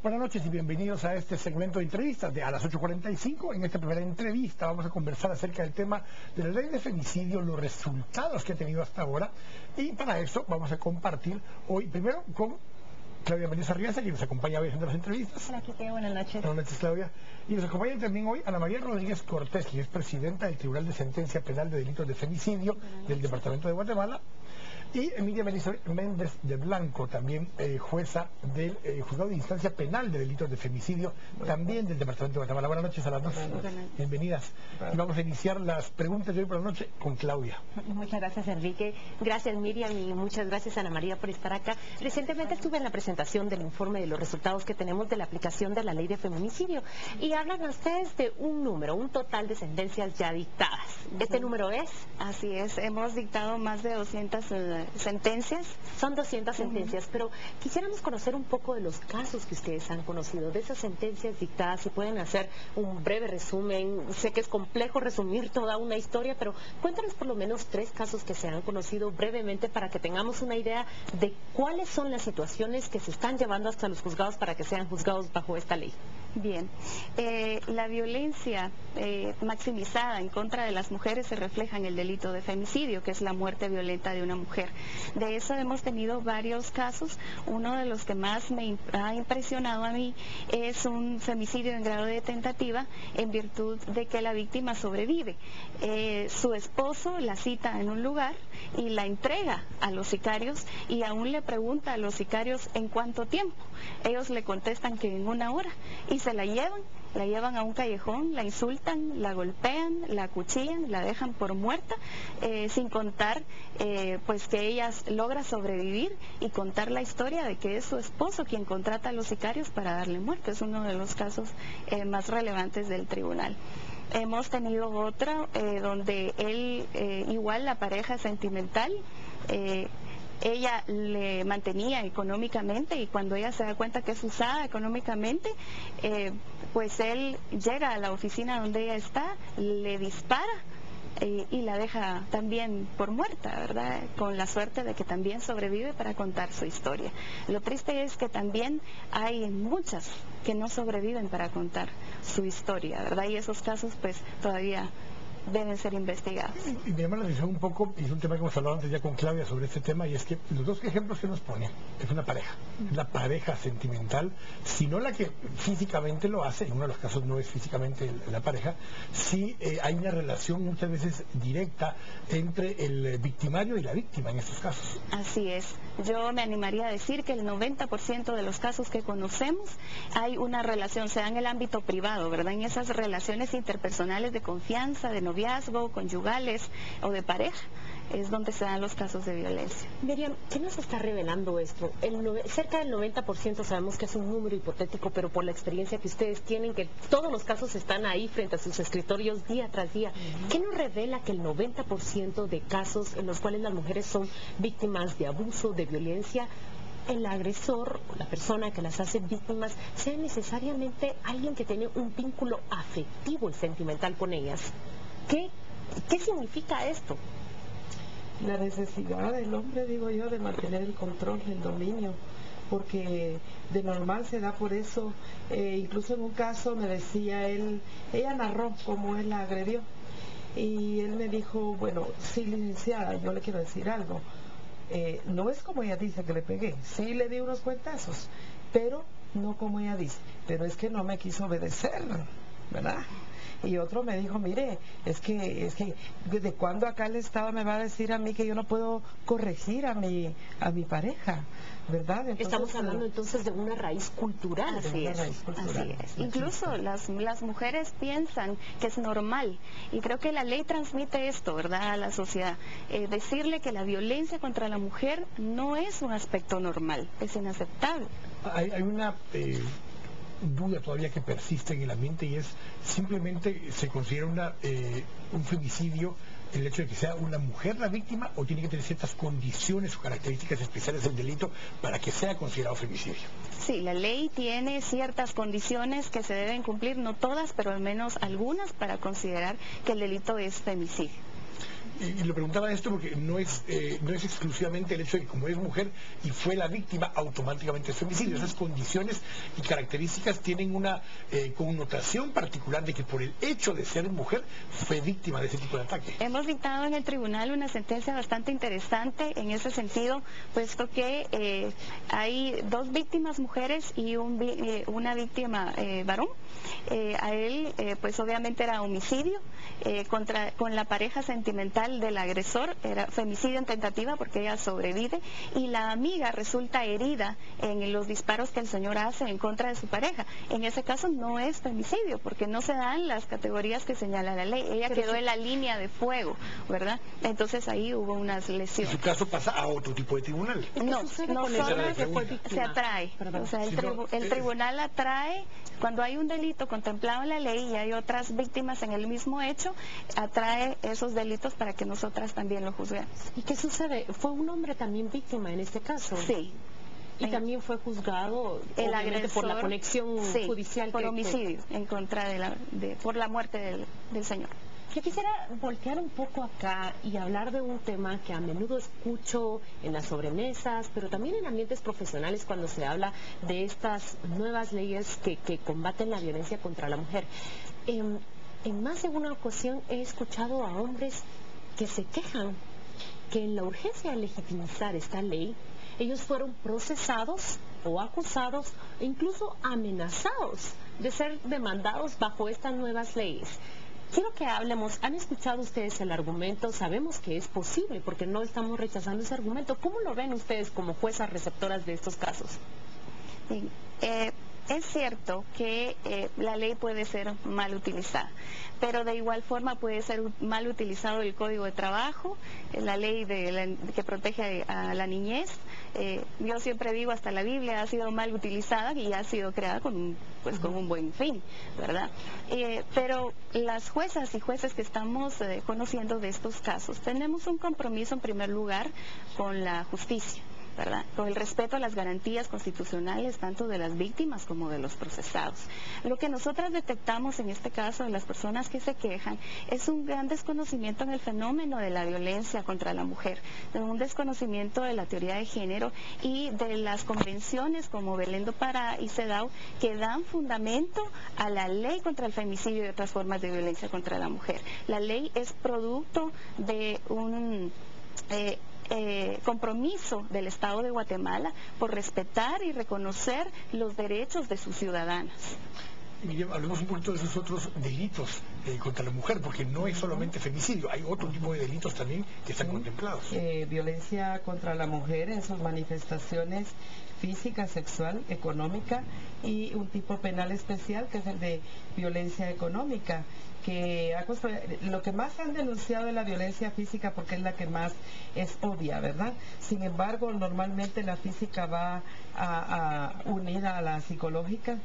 Buenas noches y bienvenidos a este segmento de entrevistas de a las 8:45. En esta primera entrevista vamos a conversar acerca del tema de la ley de femicidio, los resultados que ha tenido hasta ahora. Y para eso vamos a compartir hoy primero con Claudia Mendoza Riaza, quien nos acompaña hoy haciendo las entrevistas. Hola, Quique, buenas noches. Buenas noches, Claudia. Y nos acompaña también hoy Ana María Rodríguez Cortés, quien es presidenta del Tribunal de Sentencia Penal de Delitos de Femicidio del Departamento de Guatemala. Y Emilia Méndez de Blanco, también jueza del Juzgado de Instancia Penal de Delitos de Femicidio, también del Departamento de Guatemala. Buenas noches a las dos. Bienvenidas. Y vamos a iniciar las preguntas de hoy por la noche con Claudia. Muchas gracias, Enrique. Gracias, Miriam, y muchas gracias, Ana María, por estar acá. Recientemente estuve en la presentación del informe de los resultados que tenemos de la aplicación de la ley de feminicidio. Y hablan ustedes de un número, un total de sentencias ya dictadas. ¿Este número es? Así es, hemos dictado más de 200 sentencias. Son 200 sentencias, pero quisiéramos conocer un poco de los casos que ustedes han conocido, de esas sentencias dictadas. Si pueden hacer un breve resumen. Sé que es complejo resumir toda una historia, pero cuéntanos por lo menos 3 casos que se han conocido brevemente para que tengamos una idea de cuáles son las situaciones que se están llevando hasta los juzgados para que sean juzgados bajo esta ley. Bien, la violencia maximizada en contra de las mujeres se refleja en el delito de femicidio, que es la muerte violenta de una mujer. De eso hemos tenido varios casos. Uno de los que más me ha impresionado a mí es un femicidio en grado de tentativa en virtud de que la víctima sobrevive. Su esposo la cita en un lugar y la entrega a los sicarios y aún le pregunta a los sicarios en cuánto tiempo. Ellos le contestan que en 1 hora y se la llevan a un callejón, la insultan, la golpean, la acuchillan, la dejan por muerta, sin contar pues que ella logra sobrevivir y contar la historia de que es su esposo quien contrata a los sicarios para darle muerte. Es uno de los casos más relevantes del tribunal. Hemos tenido otra donde él, igual la pareja sentimental, ella le mantenía económicamente y cuando ella se da cuenta que es usada económicamente, pues él llega a la oficina donde ella está, le dispara y la deja también por muerta, ¿verdad? Con la suerte de que también sobrevive para contar su historia. Lo triste es que también hay muchas que no sobreviven para contar su historia, ¿verdad? Y esos casos pues todavía deben ser investigados. Y me llama la atención un poco, y es un tema que hemos hablado antes ya con Claudia sobre este tema, y es que los 2 ejemplos que nos ponen es una pareja, es la pareja sentimental, sino la que físicamente lo hace. En uno de los casos no es físicamente la pareja, sí hay una relación muchas veces directa entre el victimario y la víctima en estos casos. Así es. Yo me animaría a decir que el 90% de los casos que conocemos hay una relación, sea en el ámbito privado, ¿verdad? En esas relaciones interpersonales de confianza, de noviazgo, conyugales o de pareja, es donde se dan los casos de violencia. Miriam, ¿qué nos está revelando esto? Cerca del 90% sabemos que es un número hipotético, pero por la experiencia que ustedes tienen, que todos los casos están ahí frente a sus escritorios día tras día, ¿qué nos revela que el 90% de casos en los cuales las mujeres son víctimas de abuso, de violencia, el agresor o la persona que las hace víctimas sea necesariamente alguien que tiene un vínculo afectivo y sentimental con ellas? ¿Qué significa esto? La necesidad del hombre, digo yo, de mantener el control, el dominio, porque de normal se da por eso. Incluso en un caso me decía él, ella narró cómo él la agredió y él me dijo, bueno, sí, licenciada, yo le quiero decir algo, no es como ella dice que le pegué, sí le di unos cuentazos, pero no como ella dice, pero es que no me quiso obedecer, ¿verdad? Y otro me dijo, mire, es que ¿desde cuándo acá el Estado me va a decir a mí que yo no puedo corregir a mi pareja? ¿Verdad? Entonces, estamos hablando entonces de una raíz cultural. Así es. Incluso las mujeres piensan que es normal, y creo que la ley transmite esto, ¿verdad?, a la sociedad. Decirle que la violencia contra la mujer no es un aspecto normal, es inaceptable. Hay una duda todavía que persiste en el ambiente, y es simplemente se considera un femicidio el hecho de que sea una mujer la víctima, o tiene que tener ciertas condiciones o características especiales del delito para que sea considerado femicidio. Sí, la ley tiene ciertas condiciones que se deben cumplir, no todas, pero al menos algunas, para considerar que el delito es femicidio. Y le preguntaba esto porque no es exclusivamente el hecho de que como es mujer y fue la víctima, automáticamente es femicidio. Esas condiciones y características tienen una connotación particular de que por el hecho de ser mujer fue víctima de ese tipo de ataque. Hemos dictado en el tribunal una sentencia bastante interesante en ese sentido, puesto que hay 2 víctimas mujeres y una víctima varón. A él, pues obviamente era homicidio con la pareja sentimental del agresor, era femicidio en tentativa porque ella sobrevive, y la amiga resulta herida en los disparos que el señor hace en contra de su pareja. En ese caso no es femicidio porque no se dan las categorías que señala la ley. Ella quedó en la línea de fuego, ¿verdad? Entonces ahí hubo unas lesiones. ¿Y su caso pasa a otro tipo de tribunal? No, se atrae. O sea, el tribunal atrae, cuando hay un delito contemplado en la ley y hay otras víctimas en el mismo hecho, atrae esos delitos para que nosotras también lo juzguemos. ¿Y qué sucede? ¿Fue un hombre también víctima en este caso? Sí. Y también fue juzgado el agresor por la conexión judicial por homicidio en contra por la muerte del señor. Yo quisiera voltear un poco acá y hablar de un tema que a menudo escucho en las sobremesas, pero también en ambientes profesionales cuando se habla de estas nuevas leyes que combaten la violencia contra la mujer. En más de una ocasión he escuchado a hombres que se quejan que en la urgencia de legitimizar esta ley, ellos fueron procesados o acusados e incluso amenazados de ser demandados bajo estas nuevas leyes. Quiero que hablemos, ¿han escuchado ustedes el argumento? Sabemos que es posible porque no estamos rechazando ese argumento. ¿Cómo lo ven ustedes como juezas receptoras de estos casos? Sí, es cierto que la ley puede ser mal utilizada, pero de igual forma puede ser mal utilizado el Código de Trabajo, la ley que protege a la niñez. Yo siempre digo, hasta la Biblia ha sido mal utilizada y ha sido creada con un buen fin, ¿verdad? Pero las juezas y jueces que estamos conociendo de estos casos, tenemos un compromiso en primer lugar con la justicia, ¿verdad? Con el respeto a las garantías constitucionales tanto de las víctimas como de los procesados. Lo que nosotras detectamos en este caso de las personas que se quejan es un gran desconocimiento en el fenómeno de la violencia contra la mujer, un desconocimiento de la teoría de género y de las convenciones como Belén do Pará y CEDAW que dan fundamento a la ley contra el femicidio y otras formas de violencia contra la mujer. La ley es producto de un compromiso del Estado de Guatemala por respetar y reconocer los derechos de sus ciudadanas. Miriam, hablemos un poquito de esos otros delitos contra la mujer, porque no es solamente femicidio, hay otro tipo de delitos también que están contemplados. Violencia contra la mujer en sus manifestaciones física, sexual, económica, y un tipo penal especial que es el de violencia económica, que lo que más han denunciado es la violencia física porque es la que más es obvia, ¿verdad? Sin embargo, normalmente la física va unida a la psicológica.